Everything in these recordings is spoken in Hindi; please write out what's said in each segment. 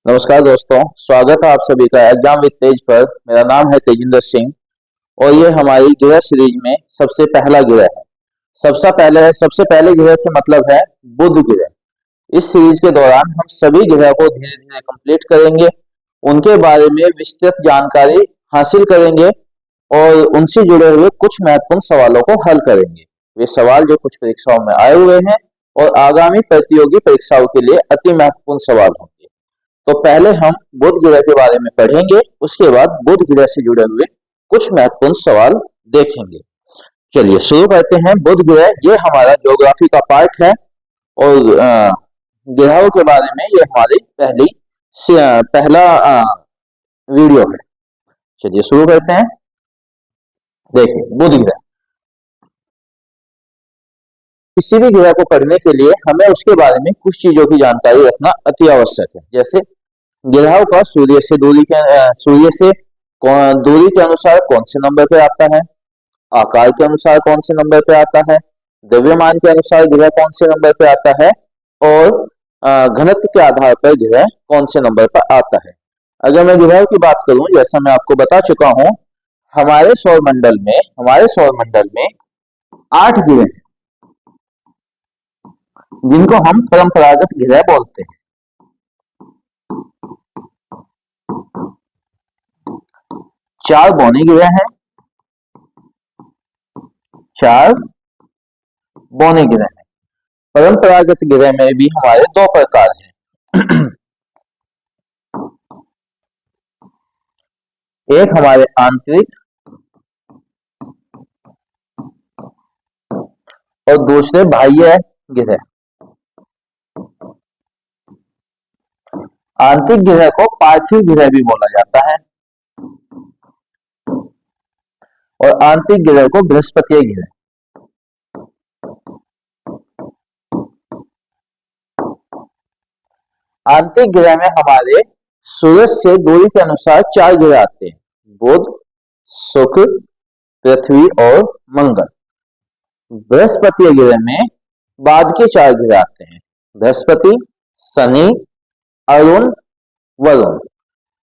नमस्कार दोस्तों, स्वागत है आप सभी का एग्जाम विद तेज पर। मेरा नाम है तेजिंदर सिंह और ये हमारी गृह सीरीज में सबसे पहला गृह है। सबसे पहले गृह से मतलब है बुध गृह। इस सीरीज के दौरान हम सभी गृह को धीरे धीरे कंप्लीट करेंगे, उनके बारे में विस्तृत जानकारी हासिल करेंगे और उनसे जुड़े हुए कुछ महत्वपूर्ण सवालों को हल करेंगे। वे सवाल जो कुछ परीक्षाओं में आए हुए हैं और आगामी प्रतियोगी परीक्षाओं के लिए अति महत्वपूर्ण सवाल होंगे। तो पहले हम बुध ग्रह के बारे में पढ़ेंगे, उसके बाद बुध ग्रह से जुड़े हुए कुछ महत्वपूर्ण सवाल देखेंगे। चलिए शुरू करते हैं। बुध ग्रह ये हमारा ज्योग्राफी का पार्ट है और ग्रहों के बारे में ये हमारी पहला वीडियो है। चलिए शुरू करते हैं। देखिए बुध ग्रह, किसी भी ग्रह को पढ़ने के लिए हमें उसके बारे में कुछ चीजों की जानकारी रखना अति आवश्यक है। जैसे ग्रहों का सूर्य से दूरी के अनुसार कौन से नंबर पे आता है, आकार के अनुसार कौन से नंबर पे आता है, द्रव्यमान के अनुसार ग्रह कौन से नंबर पे आता है और घनत्व के आधार पर ग्रह कौन से नंबर पर आता है। अगर मैं ग्रहों की बात करूं, जैसा मैं आपको बता चुका हूं, हमारे सौर मंडल में 8 ग्रह हैं जिनको हम परंपरागत ग्रह बोलते हैं। 4 बौने ग्रह हैं, 4 बौने ग्रह हैं। परंपरागत ग्रह में भी हमारे 2 प्रकार हैं। एक हमारे आंतरिक और दूसरे बाह्य ग्रह। आंतरिक ग्रह को पार्थिव ग्रह भी बोला जाता है और आंतरिक ग्रह को बृहस्पति ग्रह। आंतरिक ग्रह में हमारे सूरज से दूरी के अनुसार 4 ग्रह आते हैं: बुध, शुक्र, पृथ्वी और मंगल। बृहस्पति ग्रह में बाद के 4 ग्रह आते हैं: बृहस्पति, शनि, अरुण, वरुण।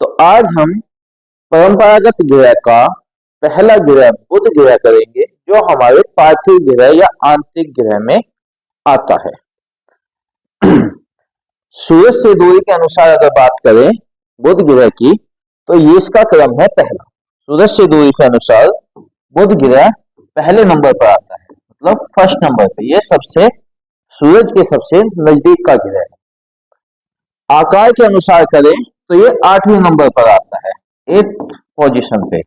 तो आज हम परंपरागत ग्रह का पहला ग्रह बुध ग्रह करेंगे, जो हमारे पार्थिव ग्रह या आंतरिक ग्रह में आता है। सूरज से दूरी के अनुसार अगर बात करें बुध ग्रह की, तो ये इसका क्रम है पहला। सूरज से दूरी के अनुसार बुध ग्रह पहले नंबर पर आता है, मतलब फर्स्ट नंबर पे। ये सूरज के सबसे नजदीक का ग्रह है। आकार के अनुसार करें तो ये 8वें नंबर पर आता है, 8th पोजीशन पे।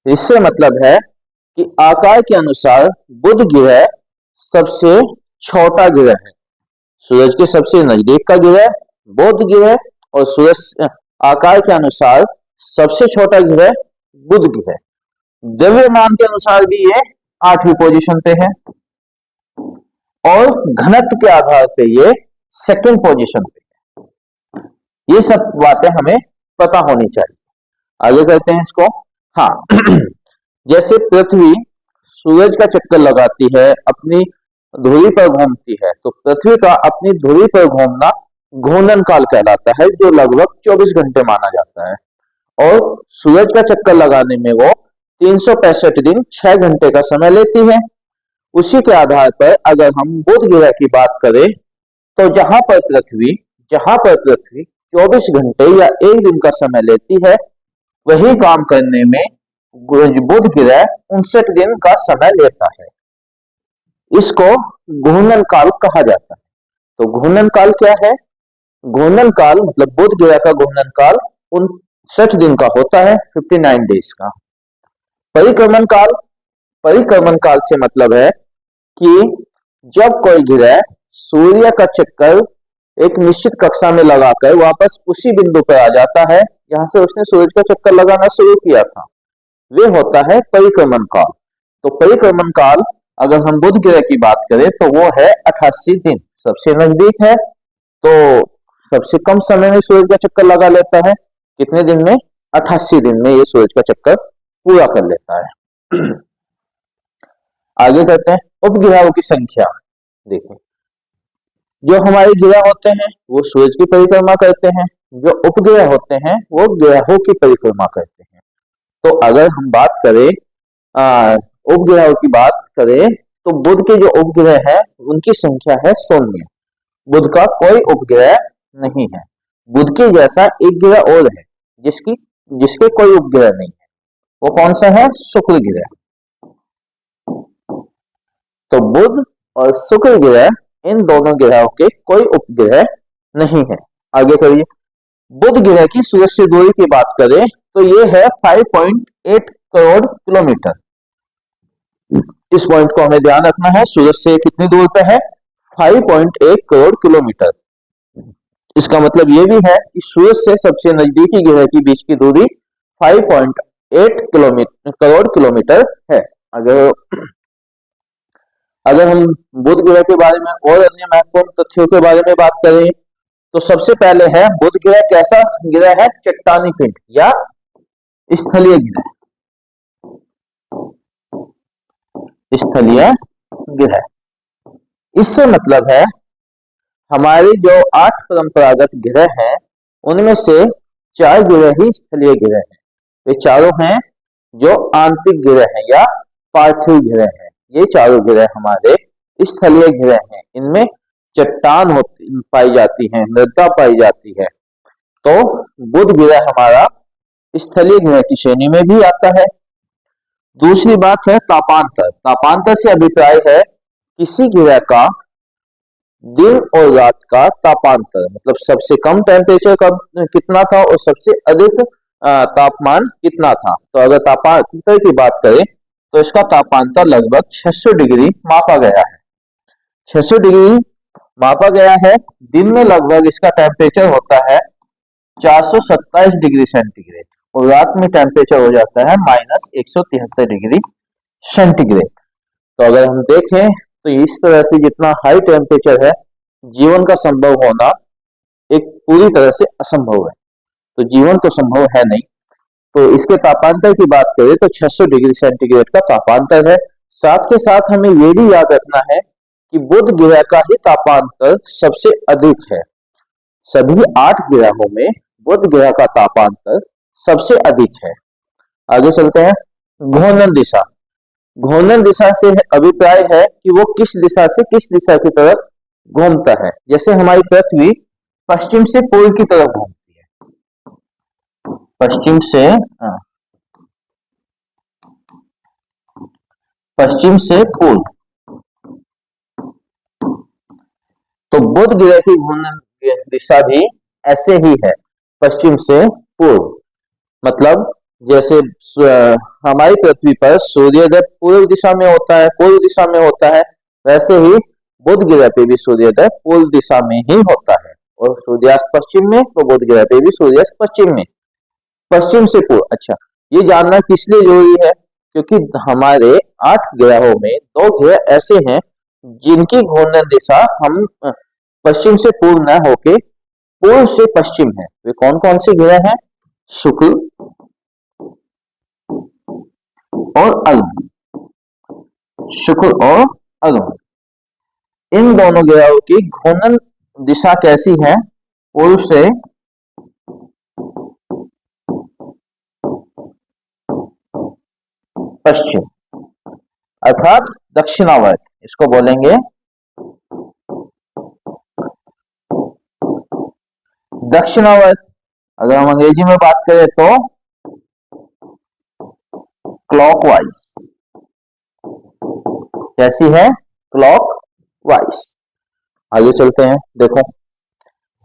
इससे मतलब है कि आकार के अनुसार बुध ग्रह सबसे छोटा ग्रह है। सूरज के सबसे नजदीक का ग्रह बुध ग्रह और सूरज आकार के अनुसार सबसे छोटा ग्रह बुध ग्रह। द्रव्यमान के अनुसार भी ये 8वीं पोजीशन पे है और घनत्व के आधार पे ये 2nd पोजीशन पे है। ये सब बातें हमें पता होनी चाहिए। आगे करते हैं इसको। हाँ, जैसे पृथ्वी सूरज का चक्कर लगाती है, अपनी धुरी पर घूमती है, तो पृथ्वी का अपनी धुरी पर घूमना घूर्णन काल कहलाता है, जो लगभग 24 घंटे माना जाता है। और सूरज का चक्कर लगाने में वो 365 दिन 6 घंटे का समय लेती है। उसी के आधार पर अगर हम बुध ग्रह की बात करें, तो जहां पर पृथ्वी 24 घंटे या 1 दिन का समय लेती है, वही काम करने में बुध ग्रह 59 दिन का समय लेता है। इसको घूर्णन काल कहा जाता है। तो घूर्णन काल क्या है? घूर्णन काल मतलब बुध ग्रह का घूर्णन काल 59 दिन का होता है, 59 डेज का। परिक्रमण काल से मतलब है कि जब कोई ग्रह सूर्य का चक्कर एक निश्चित कक्षा में लगाकर वापस उसी बिंदु पर आ जाता है जहां से उसने सूरज का चक्कर लगाना शुरू किया था, वे होता है परिक्रमण काल। तो परिक्रमण काल अगर हम बुध ग्रह की बात करें तो वो है 88 दिन। सबसे नजदीक है तो सबसे कम समय में सूरज का चक्कर लगा लेता है। कितने दिन में? 88 दिन में ये सूरज का चक्कर पूरा कर लेता है। आगे करते हैं। उपग्रहों की संख्या देखो, जो हमारे ग्रह होते हैं वो सूरज की परिक्रमा करते हैं, जो उपग्रह होते हैं वो ग्रहों की परिक्रमा करते हैं। तो अगर हम बात करें उपग्रहों की बात करें तो बुध के जो उपग्रह है उनकी संख्या है 16। बुध का कोई उपग्रह नहीं है। बुध के जैसा एक ग्रह और है जिसकी जिसके कोई उपग्रह नहीं है, वो कौन सा है? शुक्र ग्रह। तो बुध और शुक्र ग्रह, इन दोनों ग्रहों के कोई उपग्रह नहीं है। आगे करिए। बुध ग्रह की सूरज से दूरी की बात करें तो ये है 5.8 करोड़ किलोमीटर। इस पॉइंट को हमें ध्यान रखना है। सूरज से कितनी दूर पे है? 5.8 करोड़ किलोमीटर। इसका मतलब ये भी है कि सूरज से सबसे नजदीकी ग्रह के बीच की दूरी 5.8 करोड़ किलोमीटर है। अगर हम बुध ग्रह के बारे में और अन्य महत्वपूर्ण तथ्यों के बारे में बात करें तो सबसे पहले है बुध ग्रह कैसा ग्रह है? चट्टानी पिंड या स्थलीय ग्रह। स्थलीय ग्रह, इससे मतलब है हमारे जो 8 परंपरागत ग्रह हैं उनमें से 4 ग्रह ही स्थलीय ग्रह हैं। वे चारों हैं जो आंतरिक ग्रह हैं या पार्थिव ग्रह हैं। ये चारों ग्रह हमारे स्थलीय ग्रह हैं। इनमें चट्टान पाई जाती है, मृदा पाई जाती है। तो बुध ग्रह हमारा स्थलीय ग्रह की श्रेणी में भी आता है। दूसरी बात है तापांतर। तापांतर से अभिप्राय है किसी ग्रह का दिन और रात का तापांतर, मतलब सबसे कम टेम्परेचर कितना था और सबसे अधिक तापमान कितना था। तो अगर तापांतर की बात करें तो इसका तापांतर लगभग 600 डिग्री मापा गया है। 600 डिग्री मापा गया है। दिन में लगभग इसका टेम्परेचर होता है 427 डिग्री सेंटीग्रेड और रात में टेम्परेचर हो जाता है -173 डिग्री सेंटीग्रेड। तो अगर हम देखें तो इस तरह से जितना हाई टेम्परेचर है, जीवन का संभव होना एक पूरी तरह से असंभव है। तो जीवन तो संभव है नहीं। तो इसके तापांतर की बात करें तो 600 डिग्री सेंटीग्रेड का तापांतर है। साथ के साथ हमें यह भी याद रखना है कि बुध ग्रह का ही तापांतर सबसे अधिक है। सभी 8 ग्रहों में बुध ग्रह का तापांतर सबसे अधिक है। आगे चलते हैं। घूर्णन दिशा। घूर्णन दिशा से अभिप्राय है कि वो किस दिशा से किस दिशा की तरफ घूमता है। जैसे हमारी पृथ्वी पश्चिम से पूर्व की तरफ घूमती है। पश्चिम से पूर्व। तो बुध ग्रह की घूर्णन दिशा भी ऐसे ही है, पश्चिम से पूर्व। मतलब जैसे हमारी पृथ्वी पर सूर्योदय पूर्व दिशा में होता है, वैसे ही बुध ग्रह पे भी सूर्योदय पूर्व दिशा में ही होता है और सूर्यास्त पश्चिम में। तो बुध ग्रह पे भी सूर्यास्त पश्चिम में, पश्चिम से पूर्व। अच्छा, ये जानना किस लिए जरूरी है? क्योंकि हमारे 8 ग्रहों में 2 ग्रह ऐसे हैं जिनकी घूर्णन दिशा हम पश्चिम से पूर्व न होके पूर्व से पश्चिम है। वे कौन कौन से ग्रह हैं? शुक्र और अरुण। शुक्र और अरुण, इन दोनों ग्रहों की घूर्णन दिशा कैसी है? पूर्व से पश्चिम, अर्थात दक्षिणावर्त। इसको बोलेंगे दक्षिणावर्त। अगर हम अंग्रेजी में बात करें तो क्लॉकवाइज। कैसी है? क्लॉकवाइज। आगे चलते हैं। देखो,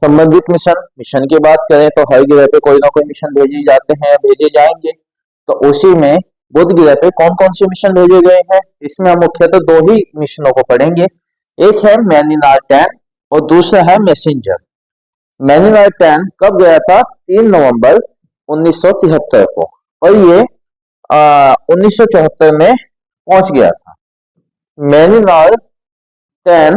संबंधित मिशन की बात करें तो हर ग्रह पे कोई ना कोई मिशन भेजे जाते हैं, भेजे जाएंगे। तो उसी में बुध ग्रह पे कौन कौन से मिशन भेजे गए हैं? इसमें हम मुख्यतः 2 ही मिशनों को पढ़ेंगे। एक है मैनिनार-10 और दूसरा है मैसेंजर। मैनिनार-10 कब गया था? 3 नवंबर 1973 को, और ये 1974 में पहुंच गया था। मैनिनार-10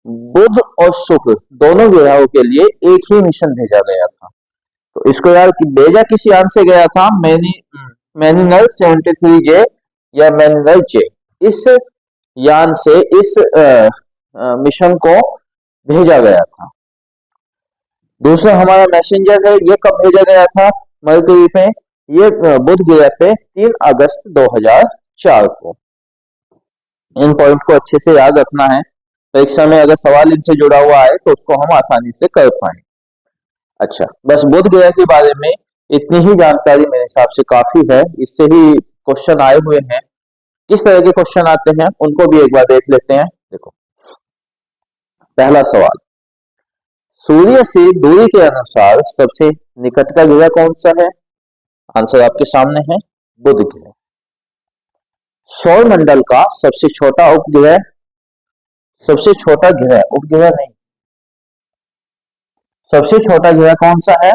बुध और शुक्र दोनों ग्रहों के लिए एक ही मिशन भेजा गया था। तो इसको यार भेजा किस यान से गया था? मैनिनर 73J या मैनिनर J। इस यान से इस मिशन को भेजा गया था। दूसरा हमारा मैसेंजर है, ये कब भेजा गया था मरकरी पे? ये बुध ग्रह पे 3 अगस्त 2004 को। इन पॉइंट को अच्छे से याद रखना है, परीक्षा में अगर सवाल इनसे जुड़ा हुआ है तो उसको हम आसानी से कर पाए। अच्छा, बस बुध ग्रह के बारे में इतनी ही जानकारी मेरे हिसाब से काफी है। इससे ही क्वेश्चन आए हुए हैं। किस तरह के क्वेश्चन आते हैं उनको भी एक बार देख लेते हैं। देखो, पहला सवाल, सूर्य से दूरी के अनुसार सबसे निकट का ग्रह कौन सा है? आंसर आपके सामने है, बुध ग्रह। सौर मंडल का सबसे छोटा उपग्रह, सबसे छोटा ग्रह, उपग्रह नहीं, सबसे छोटा ग्रह कौन सा है?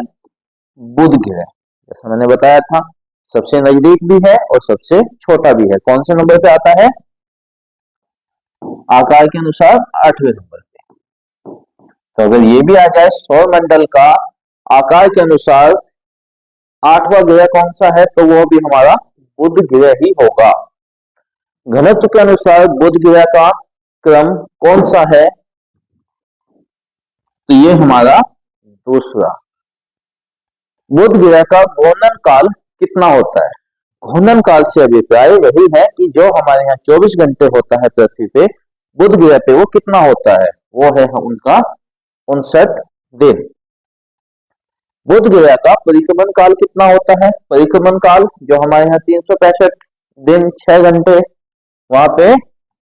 बुध ग्रह। जैसा मैंने बताया था, सबसे नजदीक भी है और सबसे छोटा भी है। कौन से नंबर पे आता है? आकार के अनुसार 8वें नंबर पे। तो अगर ये भी आ जाए, सौर मंडल का आकार के अनुसार 8वां ग्रह कौन सा है, तो वो भी हमारा बुध ग्रह ही होगा। घनत्व के अनुसार बुध ग्रह का क्रम कौन सा है? तो ये हमारा दूसरा। बुध ग्रह का घूर्णन काल कितना होता है? घूर्णन काल से अभिप्राय वही है कि जो हमारे यहाँ 24 घंटे होता है पृथ्वी पे, बुध ग्रह पे वो कितना होता है? वो है उनका 59 दिन। बुध ग्रह का परिक्रमण काल कितना होता है? परिक्रमण काल जो हमारे यहाँ 365 दिन 6 घंटे, वहां पे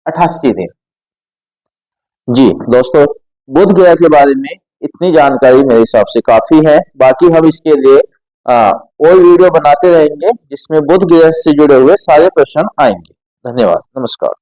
88 दिन। जी दोस्तों, बुध ग्रह के बारे में इतनी जानकारी मेरे हिसाब से काफी है। बाकी हम इसके लिए और वीडियो बनाते रहेंगे जिसमें बुध ग्रह से जुड़े हुए सारे प्रश्न आएंगे। धन्यवाद, नमस्कार।